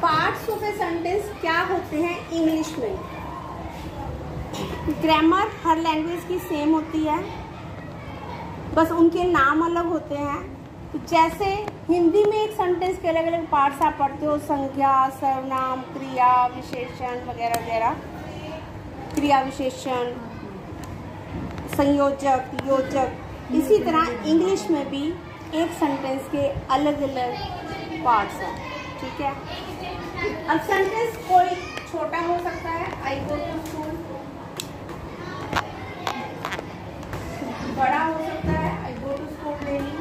Parts of a sentence क्या होते हैं इंग्लिश में? ग्रामर हर लैंग्वेज की सेम होती है, बस उनके नाम अलग होते हैं। तो जैसे हिंदी में एक सेंटेंस के अलग अलग पार्ट्स आप पढ़ते हो, संज्ञा, सर्वनाम, क्रिया विशेषण वगैरह वगैरह, क्रिया विशेषण, संयोजक, योजक। इसी तरह इंग्लिश में भी एक सेंटेंस के अलग अलग पार्ट्स हैं, ठीक है। अब सेंटेंस कोई छोटा हो सकता है, आई गो टू स्कूल, बड़ा हो सकता है, I go to school daily,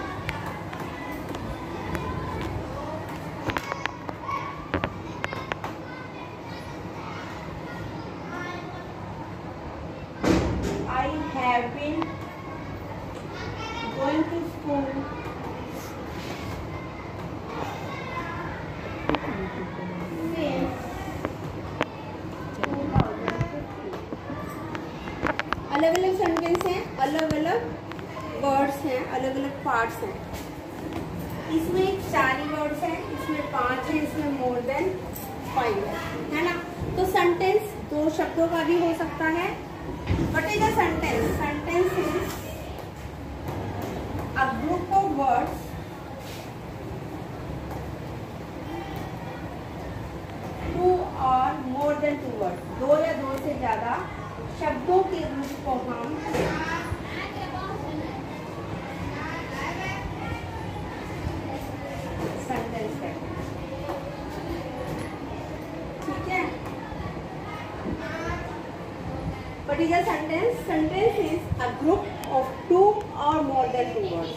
I have been going to school, अलग अलग सेंटेंस हैं, अलग अलग वर्ड्स हैं, अलग अलग पार्ट्स हैं। इसमें 4 ही वर्ड्स हैं, इसमें 5 हैं, इसमें मोर देन 5 है ना। तो सेंटेंस 2 शब्दों का भी हो सकता है। What is a sentence? Sentence is a group of words two और मोर देन 2 वर्ड्स, 2 या 2 से ज्यादा शब्दों के ग्रुप को हम सेंटेंस कहते हैं, ठीक है। What is a sentence? Sentence is a group of 2 और मोर देन 2 वर्ड्स।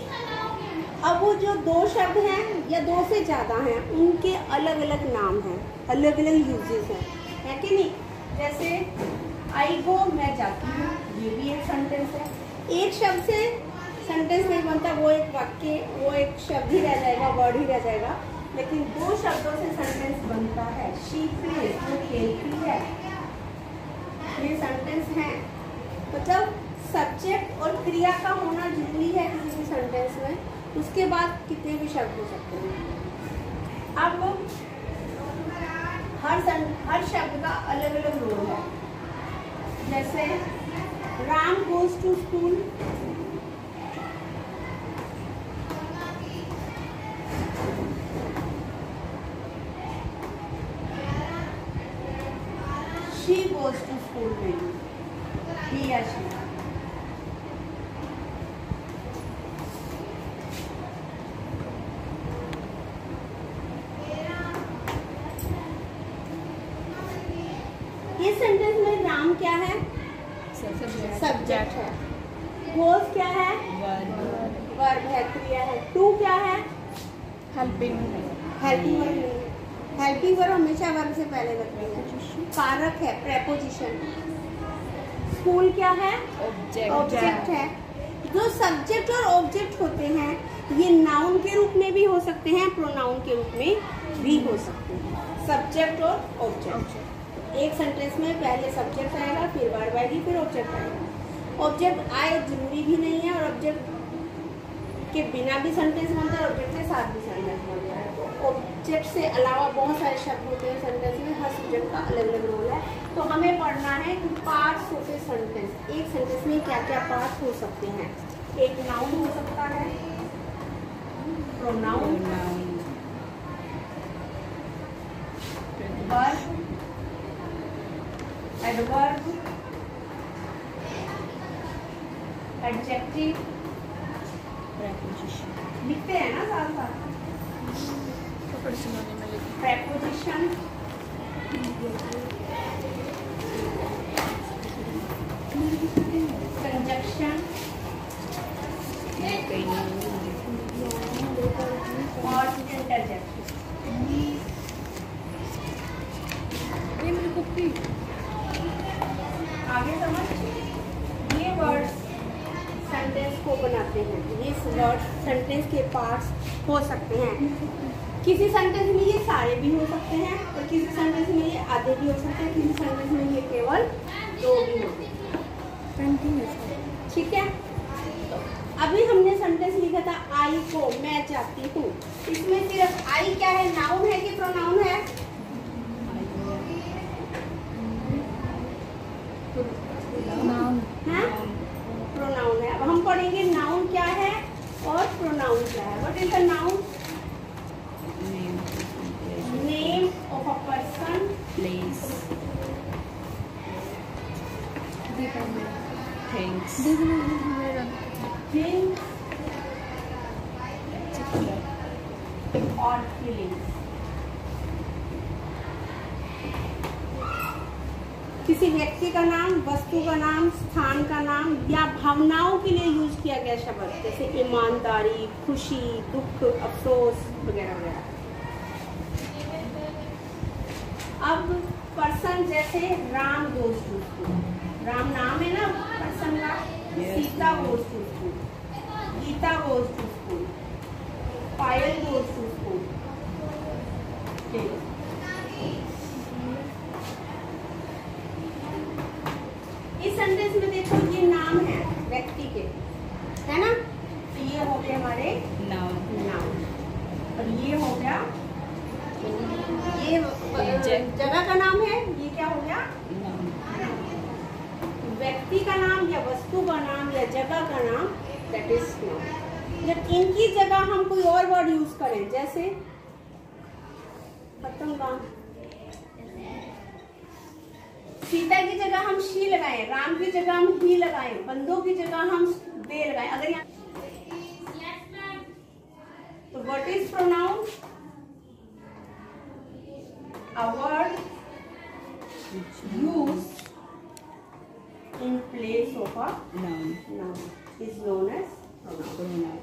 अब वो जो 2 शब्द हैं या 2 से ज्यादा हैं, उनके अलग अलग नाम हैं, अलग अलग यूजेस हैं, है कि नहीं। जैसे आई गो, मैं जाती हूँ, ये भी एक सेंटेंस है। एक शब्द से सेंटेंस नहीं बनता, वो एक वाक्य, वो एक शब्द ही रह जाएगा, वर्ड ही रह जाएगा। लेकिन 2 शब्दों से सेंटेंस बनता है। शी प्लेज, वो खेलती है, ये सेंटेंस है। मतलब सब्जेक्ट और क्रिया का होना जरूरी है किसी भी सेंटेंस में। उसके बाद कितने भी शब्द हो सकते हैं। अब हर शब्द का अलग अलग रोल है। जैसे Ram goes to school, she goes to school daily, he या शी। इस सेंटेंस में राम क्या है? सब्जेक्ट है। गोज क्या है? वर्ब है, क्रिया है। टू क्या है? Helping verb. हेल्पिंग वर्ब हमेशा वर्ब से पहले लगती है। कारक है, प्रेपोजिशन। स्कूल क्या है? ऑब्जेक्ट है। जो सब्जेक्ट और ऑब्जेक्ट होते हैं, ये नाउन के रूप में भी हो सकते हैं, प्रोनाउन के रूप में भी हो सकते हैं। सब्जेक्ट और ऑब्जेक्ट। एक सेंटेंस में पहले सब्जेक्ट आएगा, फिर वर्ब आएगी, फिर ऑब्जेक्ट आएगा। ऑब्जेक्ट आए जरूरी भी नहीं है, और ऑब्जेक्ट के बिना भी सेंटेंस बनता है, ऑब्जेक्ट के साथ भी सेंटेंस बनता है। तो ऑब्जेक्ट से अलावा बहुत सारे शब्द होते हैं सेंटेंस में, हर सब्जेक्ट का अलग अलग रोल है। तो हमें पढ़ना है कि पार्ट्स ऑफ ए सेंटेंस, एक सेंटेंस में क्या क्या पार्ट्स हो सकते हैं। एक नाउन हो सकता है, प्रोनाउन, वर्ब, एडवर्ब, एडजेक्टिव, लिखते हैं ना साथ साथ, प्रेपोजिशन, कंजक्शन और इंटरजेक्शन। आगे समझ, ये वर्ड्स सेंटेंस को बनाते हैं। ये वर्ड्स सेंटेंस के पार्ट्स हो सकते हैं। किसी सेंटेंस में ये सारे भी हो सकते हैं, और किसी सेंटेंस में ये आधे भी हो सकते हैं, किसी सेंटेंस में ये केवल 2 भी होते हैं। ठीक है, तो अभी हमने सेंटेंस लिखा था आई को, मैं चाहती हूँ। इसमें सिर्फ आई क्या है, नाउन है कि प्रोनाउन है? अब हम पढ़ेंगे नाउन क्या है और प्रोनाउन क्या है। What is the noun? Name of a person, place, things, thing और फीलिंग्स। किसी व्यक्ति का नाम, वस्तु का नाम, स्थान का नाम या भावनाओं के लिए यूज किया गया शब्द, जैसे ईमानदारी, खुशी, दुख, अफसोस वगैरह वगैरह। अब पर्सन जैसे Ram goes to school, Ram नाम है ना पर्सन का। Sita goes to school, Gita goes to school, Payal goes to school. इस सेंटेंस में देखो ये नाम है व्यक्ति के, है ना। तो ये हो गए हमारे नाउन। और ये हो गया, ये जगह का नाम है। ये क्या हो गया? व्यक्ति का नाम या वस्तु का नाम या जगह का नाम, दैट इज नाउन। जब इनकी जगह हम कोई और वर्ड यूज करें, जैसे पतंगा, सीता की जगह हम शी लगाएं, राम की जगह हम ही लगाएं, बंदों की जगह हम दे लगाएं। अगर यहाँ तो what is pronoun? A word used in place of a noun is known as pronoun.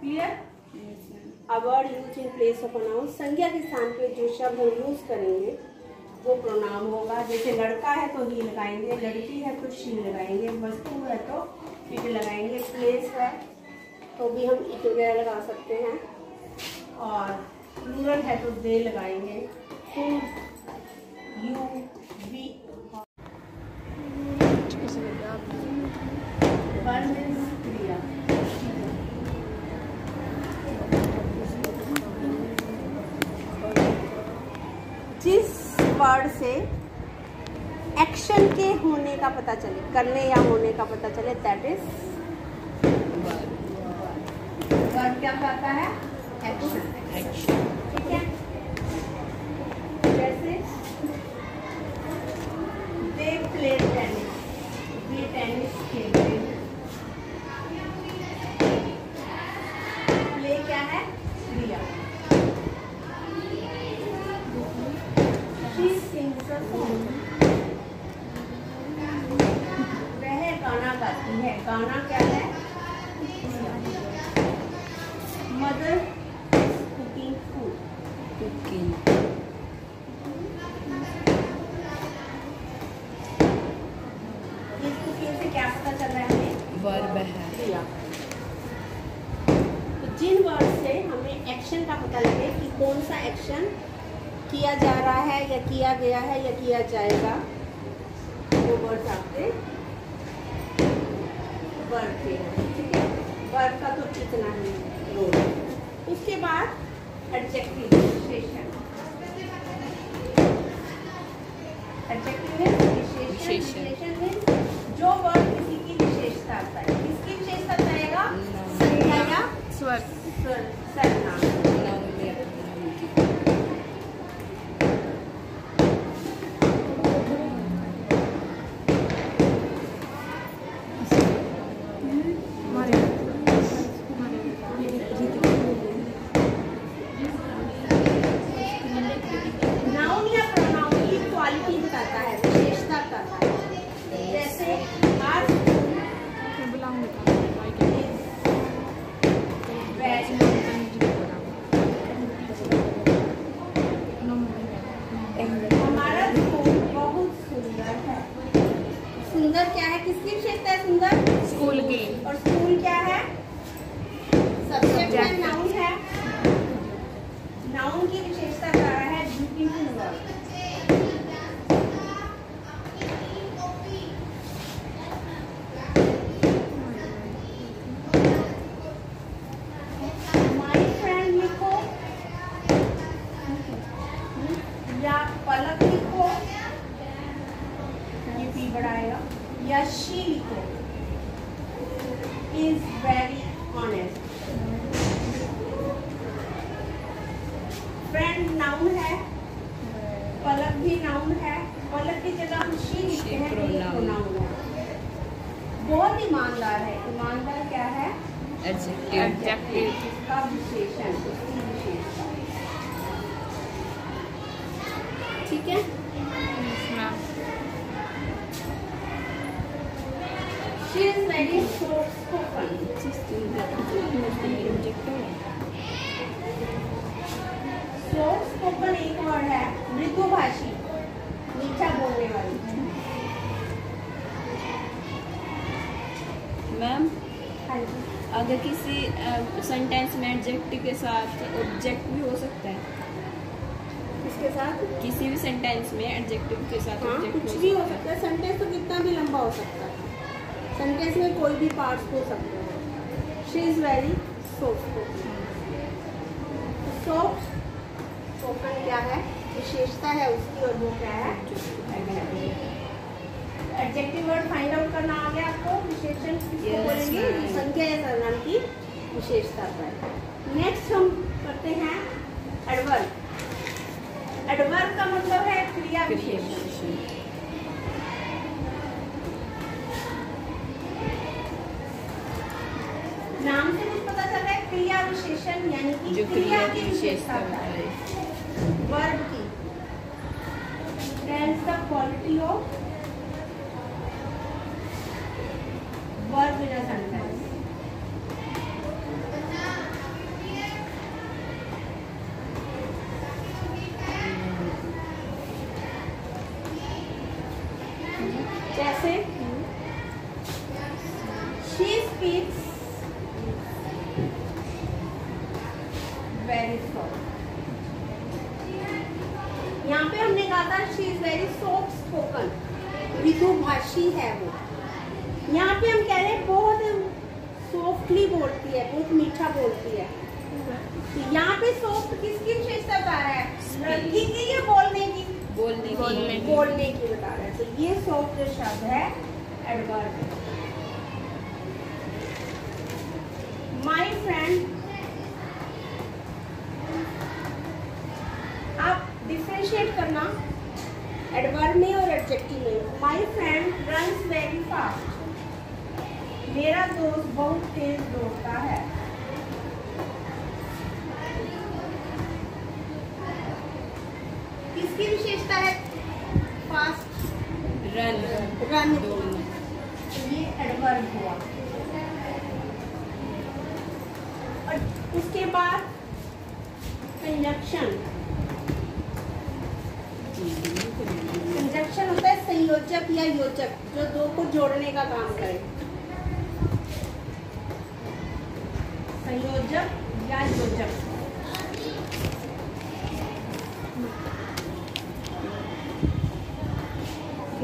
Clear? A word used in place of a noun, संज्ञा के स्थान पे जो शब्द हम यूज करेंगे वो प्रोनाउन होगा। जैसे लड़का है तो ही लगाएंगे, लड़की है तो शी लगाएंगे, वस्तु है तो इट लगाएंगे, प्लेस है तो भी हम इट वगैरह लगा सकते हैं, और प्लूरल है तो दे लगाएंगे, तुम, यू, वी। वर्ब मीन्स क्रिया। जिस वर्ड से एक्शन के होने का पता चले, करने या होने का पता चले, दैट इज वर्ब। क्या कहता है? एक्शन। ठीक है। जैसे they play tennis, way tennis खेलते हैं। प्ले क्या है? क्रिया। She sings a song. वह गाना गाती है। गाना क्या है? मदर कुकिंग फूड, कुकिंग, इस कुकिंग से क्या पता चल रहा है हमें? वर्ब है क्रिया। तो जिन वर्ड से हमें एक्शन का पता लगे कि कौन सा एक्शन किया जा रहा है या किया गया है या किया जाएगा, वो वर्ड आपके वर्ब के हैं। ठीक है। वर्ब का तो इतना ही रोल। उसके बाद एडजेक्टिव, विशेषण। एडजेक्टिव में विशेषण। विशेषण में जो वर्ड किसी की विशेषता आता है। किसकी विशेषता बताएगा? संज्ञा या सर्वनाम। हमारा स्कूल बहुत सुंदर है। सुंदर क्या है? किसकी विशेषता है सुंदर? स्कूल की। और स्कूल क्या है? सब्जेक्ट है, नाउन है। नाउन की विशेषता क्या है? Beautiful word. या पलक लिखो, ये पी बढ़ाएगा। या शी लिखो। Is very honest. Friend noun है, पलक भी नाउन है, पलक की जगह हम शी लिखते हैं, प्रोनाउन है। बहुत ईमानदार है, ईमानदार क्या है? एडजेक्टिव। इसका विशेषण, उसकी विशेषता। ठीक है। She is very soft spoken. Soft spoken एक वर्ड है, मृदुभाषी, मीठा बोलने वाली। मैम, हाँ जी। अगर किसी सेंटेंस में एडजेक्टिव के साथ ऑब्जेक्ट भी हो सकता है? इसके साथ किसी भी सेंटेंस में एडजेक्टिव के साथ हाँ, ऑब्जेक्ट कुछ भी हो सकता है। सेंटेंस तो कितना भी लंबा हो सकता है, सेंटेंस में कोई भी पार्ट्स हो सकते हैं। She is very soft spoken. Soft spoken क्या है? विशेषता है उसकी, और वो क्या है? एडजेक्टिव वर्ड फाइंड आउट करना आ गया आपको। विशेषण किसको बोलेंगे? संख्या या सर्वनाम की विशेषता पर। नेक्स्ट हम करते हैं एडवर्ब। एडवर्ब का मतलब है क्रिया विशेषण। नाम से कुछ पता चल रहा है, क्रिया विशेषण यानी कि जो क्रिया की विशेषता है। वर्ब की tells the quality of verb in a sentence. जैसे she speaks very soft। यहाँ पे हमने कहा था she is very soft spoken, मृदुभाषी है वो। यहाँ पे हम कह रहे हैं बहुत सॉफ्टली बोलती है, बहुत मीठा बोलती है। तो यहाँ पे सॉफ्ट किसकी विशेषता बता रहा है? लड़की की या बोलने की? बोलने की बता रहा है। तो ये सॉफ्ट जो शब्द है एडवर्ब है। माय फ्रेंड, आप डिफरेंशिएट करना एडवर्ब में और एडजेक्टिव में। My friend runs very fast. मेरा दोस्त बहुत तेज दौड़ता है। किसकी विशेषता है? फास्ट, रन ये एडवर्ब हुआ। और उसके बाद कंजक्शन। कंजक्शन होता है संयोजक या योजक, जो दो को जोड़ने का काम करे। संयोजक या योजक।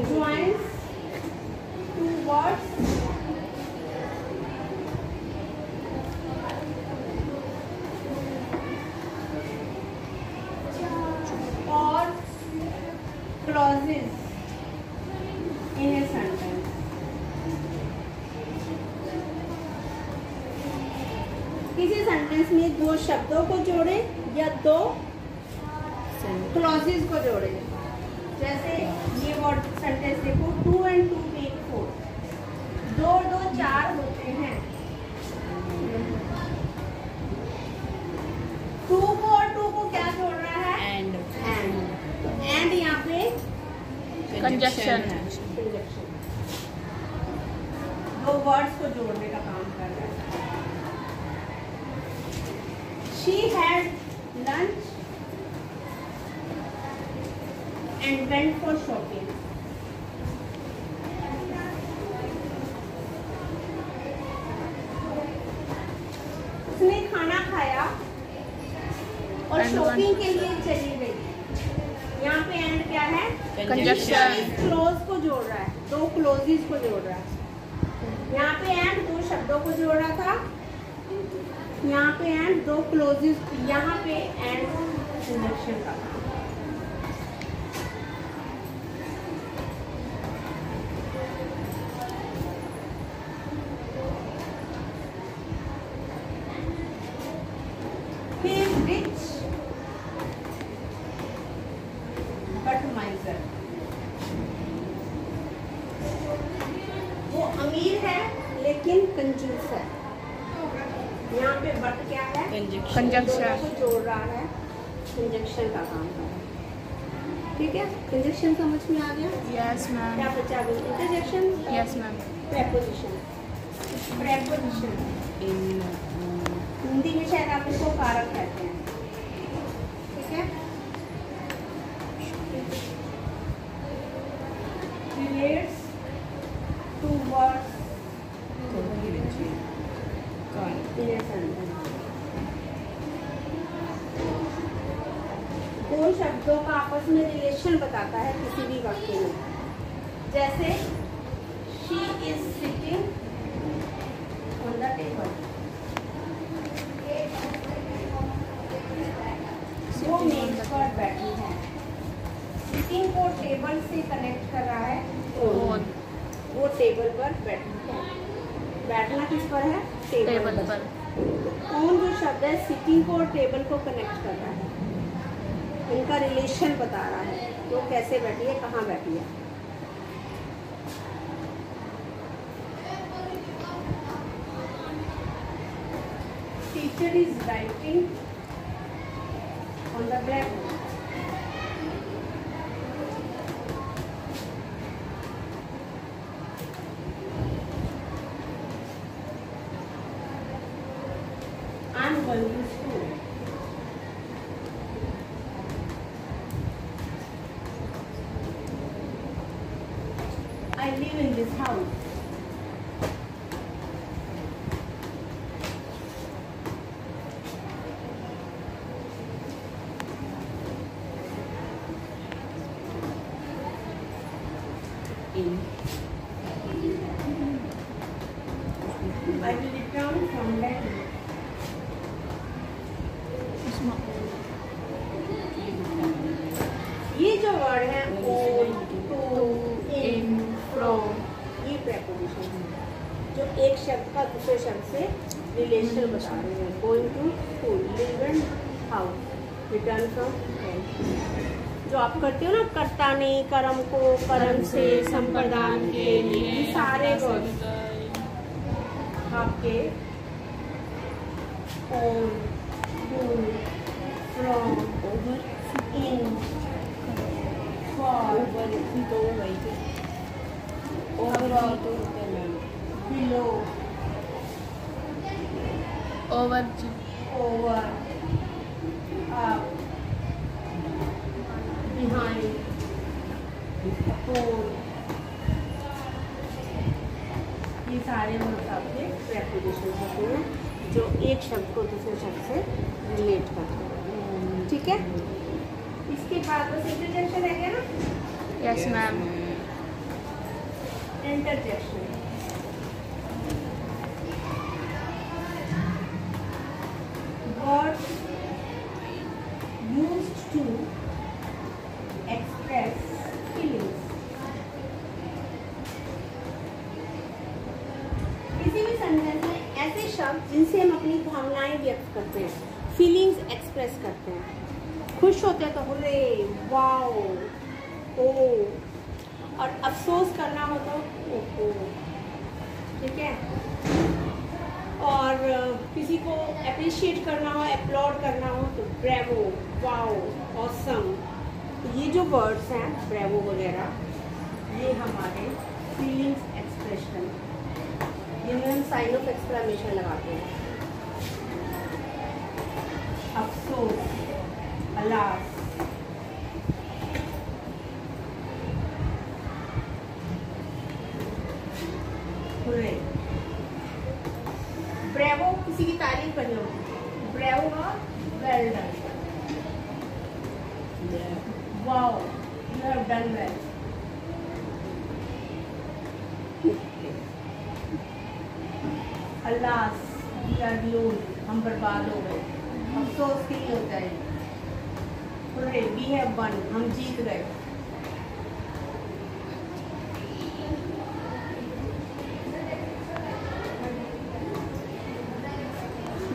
Joins two words or clauses in a sentence। किसी सेंटेंस में दो शब्दों को जोड़े या दो क्लॉजेस को जोड़े। जैसे ये वर्ड सेंटेंस देखो, 2 and 2 make 4। 2 और 2 4 होते हैं। 2 को और 2 को क्या जोड़ रहा है? एंड यहाँ पे कंजक्शन। दो वर्ड्स को जोड़ने का काम कर रहा है। She had lunch and went for shopping। उसने खाना खाया और शॉपिंग के लिए चली गई। यहाँ पे एंड क्या है? कंजक्शन। क्लोज को जोड़ रहा है, दो क्लोजेस को जोड़ रहा है। यहाँ पे एंड दो शब्दों को जोड़ रहा था, यहाँ पे एंड दो क्लोजेस, यहाँ पे एंड कंजक्शन का। लेकिन कंजूस है। यहाँ पे बट क्या है? कंजक्शन को जोड़ रहा है, कंजक्शन का काम कर रहा है। ठीक है, कंजक्शन समझ में आ गया? Yes ma'am. क्या बचा? Interjection. Yes ma'am. Preposition. Preposition Hindi में शायद आप इसको कारक कहते हैं। ठीक है, रिलेट्स टू वर्ड्स दो शब्दों का आपस में रिलेशन बताता है किसी भी वाक्य में। जैसे she is sitting on the table, वो मेज पर बैठी है। सिटिंग को टेबल से कनेक्ट कर रहा है, वो टेबल पर बैठी है। बैठना किस पर है? टेबल पर। कौन जो शब्द है सिटिंग को और टेबल को कनेक्ट कर रहा है, इनका रिलेशन बता रहा है। वो कैसे बैठी है, कहाँ बैठी है। Teacher is writing on the black board. I'm going to school. I live in this house. I will return from Delhi. ये जो वर्ड है on, to, in, from, ये प्रेपोजिशन है जो एक शब्द का दूसरे शब्द से रिलेशन बता रहे हैं। Going to school, live in house, return from home. जो आप करते हो ना, कर्ता ने कर्म को कर्म से संप्रदान के लिए, ये सारे वर्ड आपके on, to, from, over, in, below, over, over, up, behind, upon, ये सारे वर्ड आपके प्रेपोजिशन होते हैं जो एक शब्द को दूसरे शब्द से रिलेट करते हैं। ठीक है, इसके बाद बस इंटरजेक्शन रह गया ना। Yes ma'am. Interjection words used to express feelings. किसी भी सेंटेंस में ऐसे शब्द जिनसे हम अपनी भावनाएं व्यक्त करते हैं, फीलिंग्स एक्सप्रेस करते हैं। खुश होते हैं तो हुर्रे, वाओ, ओ, और अफसोस करना हो तो ओहो। ठीक है, और किसी को अप्रिशिएट करना हो, अपलॉड करना हो तो ब्रेवो, वाओ, ऑसम। ये जो वर्ड्स हैं ब्रेवो वगैरह, ये हमारे फीलिंग्स एक्सप्रेशन, ये हम साइन ऑफ एक्सक्लेमेशन लगाते हैं। अफसोस, अलास, ब्रेवो किसी की तारीफ करनी होगी, ब्रेवो का well done, wow you have done well. Alas we are doomed, हम बर्बाद हो गए। अफसोस फील होता है। वी हैव वन, हम जीत गए।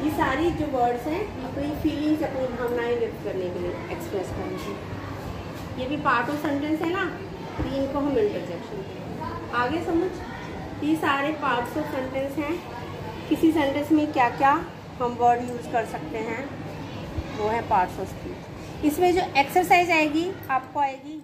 ये सारी जो वर्ड्स हैं अपनी फीलिंग्स, अपनी भावनाएं व्यक्त करने के लिए, एक्सप्रेस करने के लिए। ये भी पार्ट ऑफ सेंटेंस है ना, तो इनको हम इंटरजेक्शन। आगे समझ ये सारे पार्ट्स ऑफ सेंटेंस हैं। किसी सेंटेंस में क्या क्या हम वर्ड यूज कर सकते हैं वो है पार्ट्स ऑफ स्पीच। इसमें जो एक्सरसाइज आएगी आपको आएगी